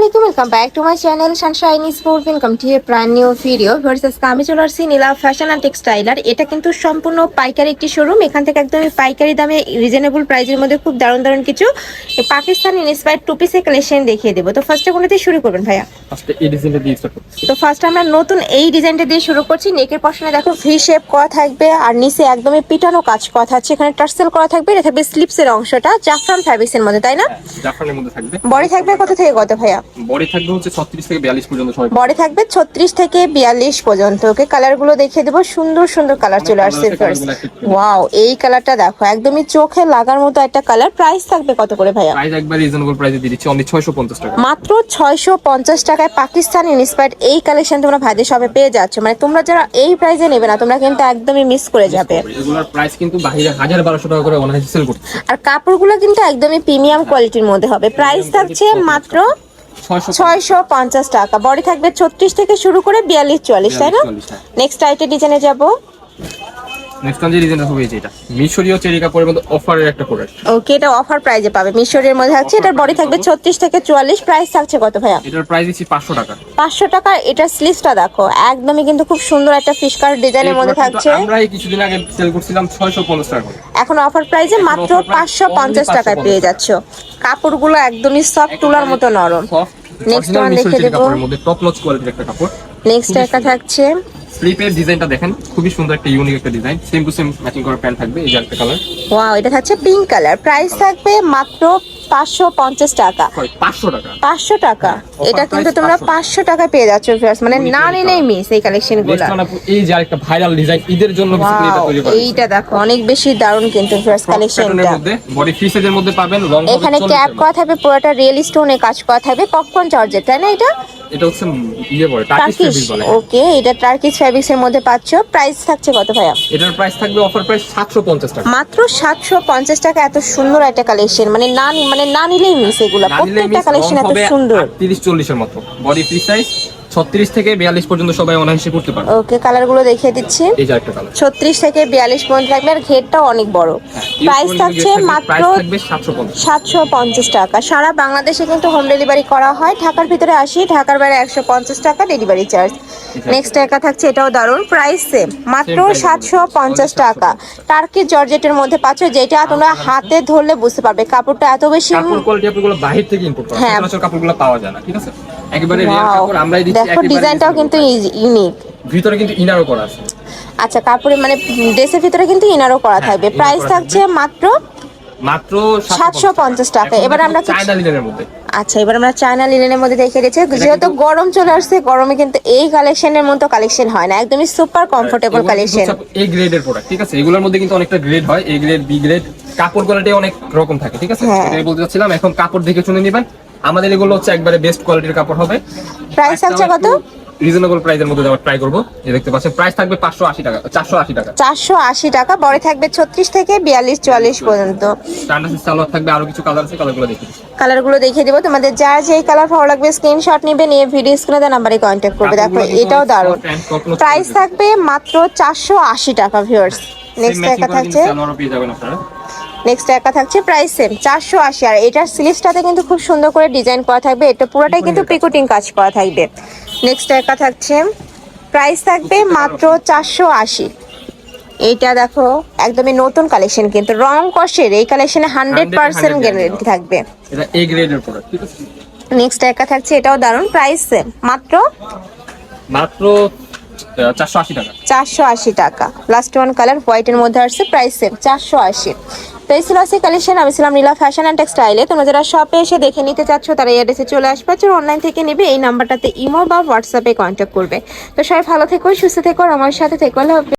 আসসালামু আলাইকুম, welcome back to my channel Sunshine sport. Welcome to A brand new video versus আমি চলে আসছি নীলা ফ্যাশন অ্যান্ড টেক্সটাইলার। এটা কিন্তু সম্পূর্ণ পাইকারি একটি শোরুম। এখান থেকে একদমই পাইকারি দামে রিজনেবল প্রাইসের মধ্যে খুব দারুণ দারুণ কিছু পাকিস্তানি ইন্সপায়ার্ড টু পিসের কালেকশন দেখিয়ে দেবো। তো ফার্স্টে কোন দিয়ে শুরু করবেন ভাইয়া? তো ফার্স্ট আমরা নতুন এই ডিজাইনটা দিয়ে শুরু করছি। নেকের পশনে দেখো ভি শেপ করা থাকবে আর নিচে একদমই পিটানো কাজ করা থাকছে। এখানে টার্সেল করা থাকবে। এটা থাকবে স্লিপসের অংশটা জাফরান ফ্যাব্রিক্সের মধ্যে, তাই না? জাফরানের মধ্যে থাকবে। বডি থাকবে কত থেকে কত ভাইয়া? বডি থাকবে হচ্ছে 36 থেকে 42 পর্যন্ত সবাই। বডি থাকবে 36 থেকে 42 পর্যন্ত। ওকে, কালারগুলো দেখিয়ে দেবো। সুন্দর সুন্দর কালার চলে আসছে। ওয়াও, এই কালারটা দেখো, একদমই চোখে লাগার মতো একটা কালার। প্রাইস থাকবে কত করে ভাইয়া? প্রাইস একবার রিজনেবল প্রাইসে দিয়ে দিচ্ছি, অনলি 650 টাকা। মাত্র 650 টাকায় পাকিস্তানি ইন্সপায়ার্ড এই কালেকশন তোমরা ভাইদের শপে পেয়ে যাচ্ছ। মানে তোমরা যারা এই প্রাইসে নেবে না, তোমরা কিন্তু একদমই মিস করে যাবে। এগুলোর প্রাইস কিন্তু বাইরে 1000-1200 টাকা করে অনলাইনে সেল করছে। আর কাপড়গুলো কিন্তু একদমই প্রিমিয়াম কোয়ালিটির মধ্যে হবে। প্রাইস থাকছে মাত্র 650 টাকা। বডি থাকবে 36 থেকে শুরু করে 42-44, তাই না? নেক্সট আইটেম ডিজাইনে যাব। নেক্সট যে ডিজাইনটা হবে এটা মিশরীয় চেরি কাপড়ের মধ্যে অফারের একটা প্রোডাক্ট। ওকে, এটা অফার প্রাইসে পাবে। মিশরের মধ্যে থাকছে। এটার বডি থাকবে 36 থেকে 44। প্রাইস থাকছে কত ভাইয়া? এটার প্রাইস দিচ্ছি 500 টাকা। 500 টাকা। এটার স্লিভসটা দেখো, একদমই কিন্তু খুব সুন্দর একটা ফিশ কাট ডিজাইনের মধ্যে থাকছে। আমরা এই কিছুদিন আগে সেল করছিলাম 650 টাকা করে। এখন অফার প্রাইসে মাত্র 550 টাকায় পেয়ে যাচ্ছ। কাপড়গুলো একদমই সফট তুলার মতো নরম। নেক্সট ওয়ান দেখে দেব। কাপড়ের মধ্যে টপ নচ কোয়ালিটির একটা কাপড়। নেক্সট একটা থাকছে। স্লিপের ডিজাইনটা দেখেন, খুবই সুন্দর একটা ইউনিক একটা design. Same to same matching করা প্যান্ট থাকবে। এই যে একটা কালার। ওয়াও, এটা থাকছে পিঙ্ক কালার। প্রাইস থাকবে মাত্র 550 টাকা। 500 টাকা। 500 টাকা। এটা কিন্তু তোমরা 500 টাকা পেয়ে যাচ্ছ ভিউয়ার্স। মানে না নিলেই মিস এই কালেকশনগুলো। এই যে আরেকটা ভাইরাল ডিজাইন, ঈদের জন্য বেসিক্যালি এটা তৈরি করা। এইটা দেখো, অনেক বেশি দারুণ কিন্তু ভিউয়ার্স কালেকশনটা। বডি ফ্রি সাইজের মধ্যে পাবেন। রং হবে এখানে ক্যাপ করা থাকবে, পুরোটা রিয়েল স্টোনে কাজ করা থাকবে। পপকর্ন জর্জেট, তাই না? এটা হচ্ছে ইয়ে বলে টার্কিশ ফেব্রিক বলে। ওকে, এটা টার্কিশ ফেব্রিক্স এর মধ্যে পাচ্ছ। প্রাইস থাকছে কত ভাইয়া? এটার প্রাইস থাকবে অফার প্রাইস 750 টাকা। মাত্র 750 টাকা। এত সুন্দর একটা কালেকশন, মানে না নিলেই মিস। এগুলো প্রত্যেকটা কালেকশন এত সুন্দর। 30-40 এর মতো বডি ফ্রি সাইজ। 36 থেকে 42 পর্যন্ত সবাই অনায়াসে করতে পারবে। ওকে, কালারগুলো দেখিয়ে দিচ্ছি। এই যে একটা কালার 36 থেকে 42 পর্যন্ত থাকবে। আর ঘেরটাও অনেক বড়। প্রাইস থাকছে মাত্র 750 টাকা। সারা বাংলাদেশে কিন্তু হোম ডেলিভারি করা হয়। ঢাকার ভিতরে 80, ঢাকার বাইরে 150 টাকা ডেলিভারি চার্জ। নেক্সট একটা থাকছে, এটাও দারুণ। প্রাইস সেম, মাত্র 750 টাকা। টার্কিশ জর্জেটের মধ্যে পাচ্ছ, যেটা তোমরা হাতে ধরলে বুঝতে পারবে কাপড়টা এত বেশি। কাপড় কোয়ালিটি আপনাগুলো বাইরে থেকে ইম্পোর্ট করা। সচরাচর কাপড়গুলো পাওয়া যায় না, ঠিক আছে? একেবারে রিয়েল কাপড় আমরাই দিচ্ছি। দেখো ডিজাইনটাও কিন্তু ইউনিক। ভিতরে কিন্তু ইনারও করা আছে। আচ্ছা, কাপড়ে মানে ড্রেসের ভিতরে কিন্তু ইনারও করা থাকবে। প্রাইস থাকছে মাত্র 750 টাকা। এবার আমরা চায়না লিনেনের মধ্যে। আচ্ছা, এবার আমরা চায়না লিনেনের মধ্যে দেখে দিয়েছি। যেহেতু গরম চলে আসছে, গরমে কিন্তু এই কালেকশনের মতো কালেকশন হয় না। একদমই সুপার কমফোর্টেবল কালেকশন। এ গ্রেডের প্রোডাক্ট, ঠিক আছে? এগুলোর মধ্যে কিন্তু অনেকটা গ্রেড হয়। এ গ্রেড, বি গ্রেড, কাপড় কোয়ালিটি অনেক রকম থাকে, ঠিক আছে? এটাই বলতে চাচ্ছিলাম। এখন কাপড় দেখে শুনে নেবেন। আমাদের এগুলো হচ্ছে একবারে বেস্ট কোয়ালিটির কাপড় হবে। প্রাইস থাকছে কত? রিজনেবল প্রাইসের মধ্যে আমরা ট্রাই করব। এই দেখতে পাচ্ছেন, প্রাইস থাকবে 580 টাকা, 480 টাকা। 480 টাকা। বড় থাকবে 36 থেকে 42-44 পর্যন্ত। স্ট্যান্ডার্ড সালোয়ার থাকবে। আরো কিছু কালার আছে, কালারগুলো দেখি। কালারগুলো দেখিয়ে দেবো। তোমাদের যার যেই কালার ভালো লাগবে স্ক্রিনশট নিবে, নিয়ে ভিডিও স্ক্রিনে দেওয়া নাম্বারে কন্ট্যাক্ট করবে। দেখো এটাও দারুণ। প্রাইস থাকবে মাত্র 480 টাকা ভিউয়ার্স। নেক্সট একটা থাকছে। সালোয়ারও পেয়ে যাবেন আপনারা। নেক্সট একটা থাকছে, প্রাইস সেম 480। আর এটার স্লিভসটাতে কিন্তু খুব সুন্দর করে ডিজাইন করা থাকবে। এটা পুরোটাই কিন্তু পিকোটিং কাজ করা থাকবে। নেক্সট একটা থাকছে, প্রাইস থাকবে মাত্র 480। এইটা দেখো, একদমই নতুন কালেকশন কিন্তু রং কষের। এই কালেকশনে 100% গ্যারান্টি থাকবে। এটা এ গ্রেডের প্রোডাক্ট, ঠিক আছে? নেক্সট একটা থাকছে, এটাও দারুণ। প্রাইস সেম, মাত্র 480 টাকা। 480 টাকা। লাস্ট ওয়ান কালার হোয়াইটের মধ্যে আসছে। Price same 480। তো এই ছিল আজকে কালেকশন। আমি ছিলাম নীলা ফ্যাশন অ্যান্ড টেক্সটাইলে। তোমরা যারা শপে এসে দেখে নিতে চাচ্ছ, তারা এই অ্যাড্রেসে চলে আসবে। আর অনলাইন থেকে নেবে, এই নাম্বারটাতে ইমো বা হোয়াটসঅ্যাপে কন্ট্যাক্ট করবে। তো সবাই ভালো থেকো, সুস্থ থেকো, আমার সাথে থেকো।